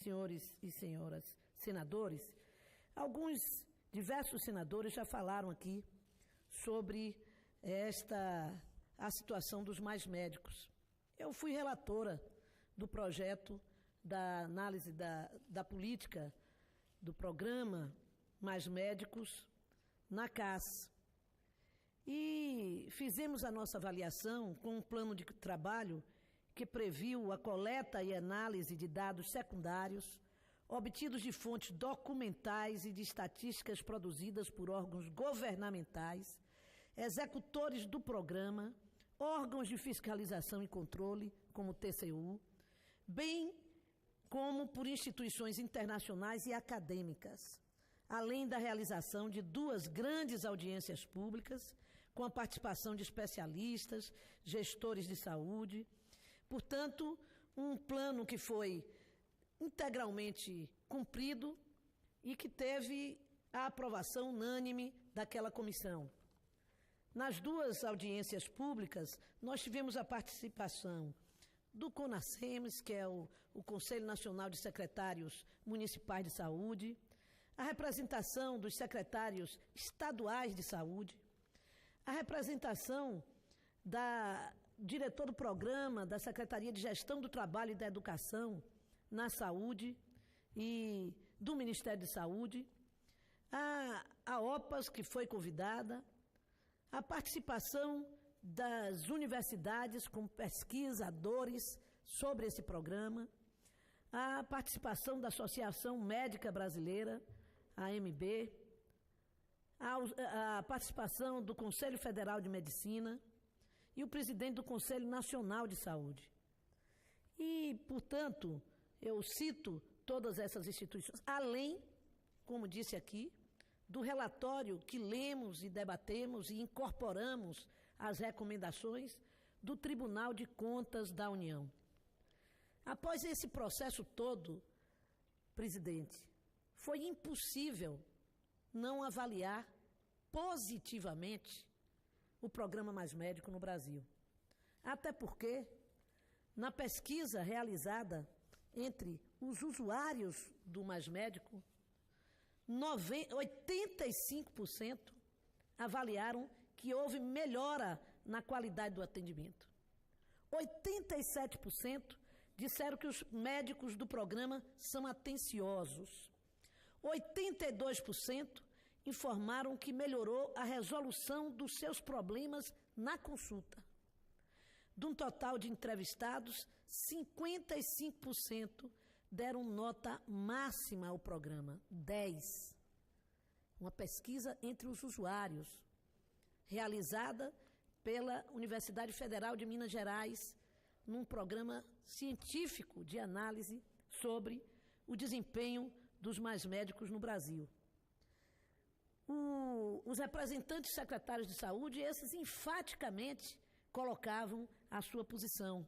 senhores e senhoras senadores, diversos senadores já falaram aqui sobre a situação dos mais médicos. Eu fui relatora do projeto da análise da política do programa Mais Médicos na CAS. E fizemos a nossa avaliação com um plano de trabalho que previu a coleta e análise de dados secundários obtidos de fontes documentais e de estatísticas produzidas por órgãos governamentais, executores do programa, órgãos de fiscalização e controle, como o TCU, bem como por instituições internacionais e acadêmicas, além da realização de 2 grandes audiências públicas, com a participação de especialistas, gestores de saúde. Portanto, um plano que foi integralmente cumprido e que teve a aprovação unânime daquela comissão. Nas 2 audiências públicas, nós tivemos a participação do CONASEMES, que é o Conselho Nacional de Secretários Municipais de Saúde, a representação dos secretários estaduais de saúde, a representação da diretor do programa da Secretaria de Gestão do Trabalho e da Educação na Saúde e do Ministério de Saúde, a OPAS, que foi convidada, a participação das universidades com pesquisadores sobre esse programa, a participação da Associação Médica Brasileira, a AMB, a participação do Conselho Federal de Medicina e o presidente do Conselho Nacional de Saúde. E, portanto, eu cito todas essas instituições, além, como disse aqui, do relatório que lemos e debatemos e incorporamos as recomendações do Tribunal de Contas da União. Após esse processo todo, presidente, foi impossível não avaliar positivamente o programa Mais Médico no Brasil. Até porque, na pesquisa realizada entre os usuários do Mais Médico, 85% avaliaram que houve melhora na qualidade do atendimento. 87% disseram que os médicos do programa são atenciosos. 82% informaram que melhorou a resolução dos seus problemas na consulta. De um total de entrevistados, 55% deram nota máxima ao programa, 10. Uma pesquisa entre os usuários, realizada pela Universidade Federal de Minas Gerais, num programa científico de análise sobre o desempenho dos mais médicos no Brasil. Os representantes secretários de saúde, esses enfaticamente colocavam a sua posição.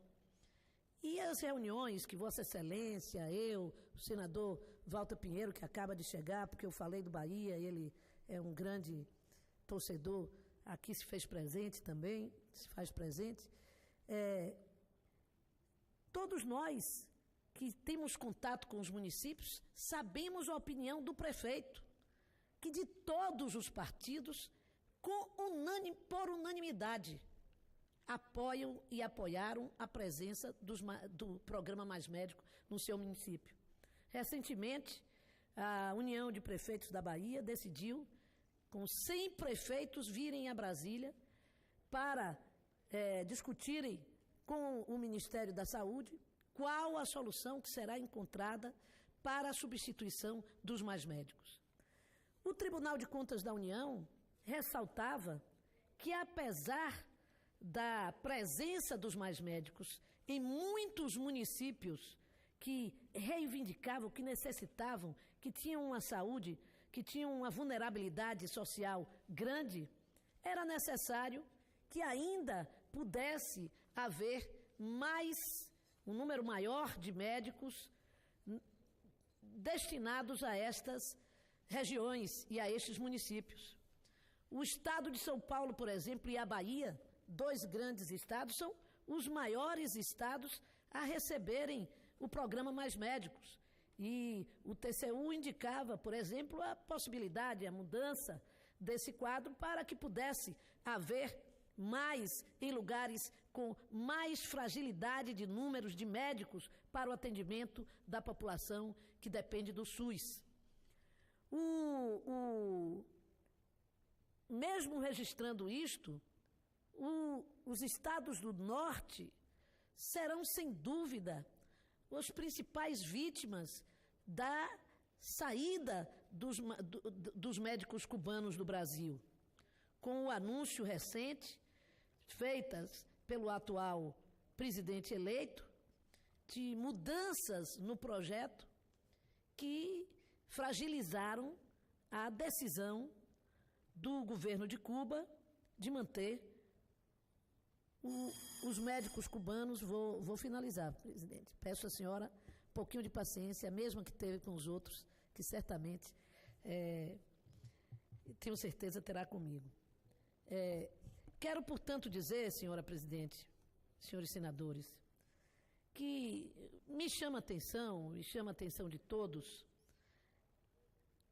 E as reuniões que Vossa Excelência, eu, o senador Walter Pinheiro, que acaba de chegar, porque eu falei do Bahia, ele é um grande torcedor, aqui se fez presente também, se faz presente. Todos nós que temos contato com os municípios, sabemos a opinião do prefeito, que de todos os partidos, por unanimidade, apoiam e apoiaram a presença do programa Mais Médico no seu município. Recentemente, a União de Prefeitos da Bahia decidiu, com 100 prefeitos, virem a Brasília para discutirem com o Ministério da Saúde qual a solução que será encontrada para a substituição dos mais médicos. O Tribunal de Contas da União ressaltava que, apesar da presença dos mais médicos em muitos municípios que reivindicavam, que necessitavam, que tinham uma saúde, que tinham uma vulnerabilidade social grande, era necessário que ainda pudesse haver um número maior de médicos destinados a estas regiões e a estes municípios. O estado de São Paulo, por exemplo, e a Bahia, 2 grandes estados, são os maiores estados a receberem o programa Mais Médicos. E o TCU indicava, por exemplo, a possibilidade, a mudança desse quadro para que pudesse haver mais, em lugares com mais fragilidade de números de médicos para o atendimento da população que depende do SUS. Mesmo registrando isto, os estados do norte serão, sem dúvida, as principais vítimas da saída dos médicos cubanos do Brasil, com o anúncio recente, feitas pelo atual presidente eleito, de mudanças no projeto que fragilizaram a decisão do governo de Cuba de manter os médicos cubanos. Vou finalizar, presidente. Peço à senhora um pouquinho de paciência, a mesma que teve com os outros, que certamente, tenho certeza, terá comigo. Quero, portanto, dizer, senhora presidente, senhores senadores, que me chama a atenção de todos,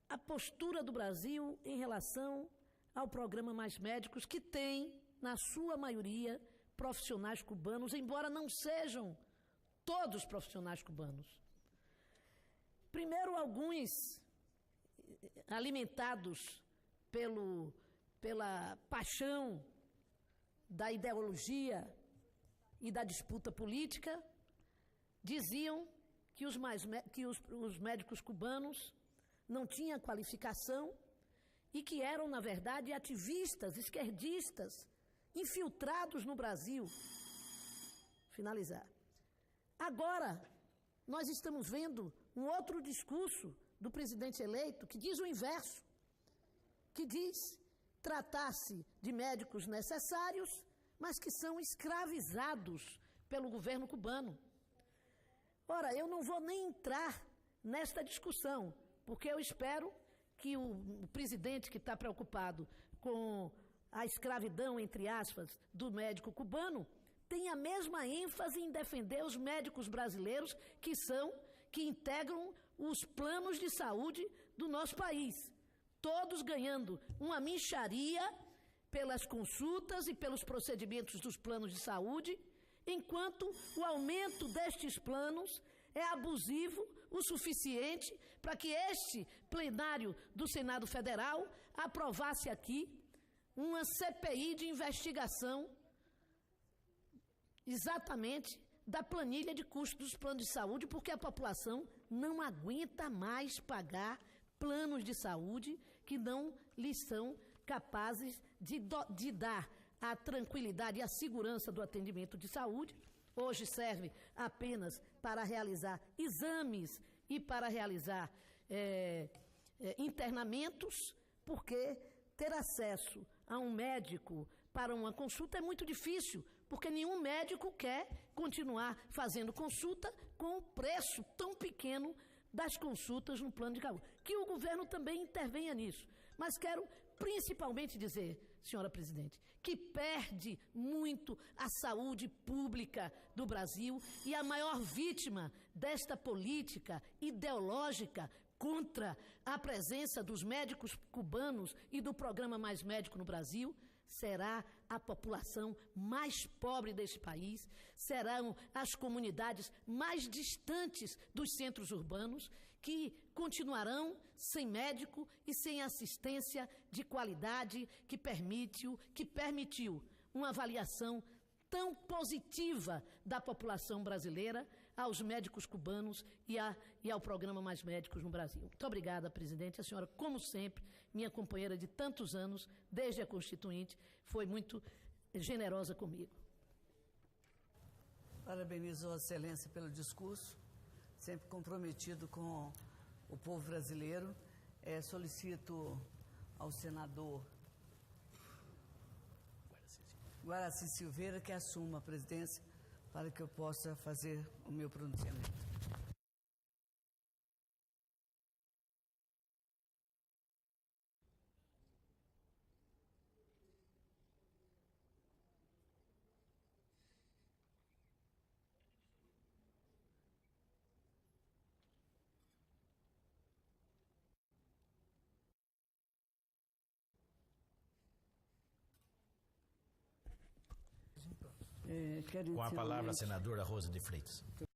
a postura do Brasil em relação ao programa Mais Médicos, que tem, na sua maioria, profissionais cubanos, embora não sejam todos profissionais cubanos. Primeiro, alguns alimentados pela paixão da ideologia e da disputa política, diziam que os médicos cubanos não tinham qualificação e que eram, na verdade, ativistas, esquerdistas, infiltrados no Brasil. Finalizar. Agora, nós estamos vendo um outro discurso do presidente eleito que diz o inverso, que diz tratar-se de médicos necessários, mas que são escravizados pelo governo cubano. Ora, eu não vou nem entrar nesta discussão, porque eu espero que o presidente, que está preocupado com a escravidão, entre aspas, do médico cubano, tenha a mesma ênfase em defender os médicos brasileiros que integram os planos de saúde do nosso país. Todos ganhando uma mixaria pelas consultas e pelos procedimentos dos planos de saúde, enquanto o aumento destes planos é abusivo o suficiente para que este plenário do Senado Federal aprovasse aqui uma CPI de investigação exatamente da planilha de custos dos planos de saúde, porque a população não aguenta mais pagar planos de saúde que não lhes são capazes de dar a tranquilidade e a segurança do atendimento de saúde. Hoje serve apenas para realizar exames e para realizar internamentos, porque ter acesso a um médico para uma consulta é muito difícil, porque nenhum médico quer continuar fazendo consulta com o preço tão pequeno das consultas no plano de saúde. Que o governo também intervenha nisso. Mas quero principalmente dizer, senhora presidente, que perde muito a saúde pública do Brasil, e a maior vítima desta política ideológica contra a presença dos médicos cubanos e do programa Mais Médico no Brasil será a população mais pobre deste país, serão as comunidades mais distantes dos centros urbanos, que continuarão sem médico e sem assistência de qualidade que permitiu uma avaliação tão positiva da população brasileira aos médicos cubanos e ao programa Mais Médicos no Brasil. Muito obrigada, presidente. A senhora, como sempre, minha companheira de tantos anos, desde a Constituinte, foi muito generosa comigo. Parabenizo a Excelência pelo discurso, sempre comprometido com o povo brasileiro. Solicito ao senador Guaraci Silveira que assuma a presidência para que eu possa fazer o meu pronunciamento. quero Com a palavra, a inicialmente senadora Rosa de Freitas.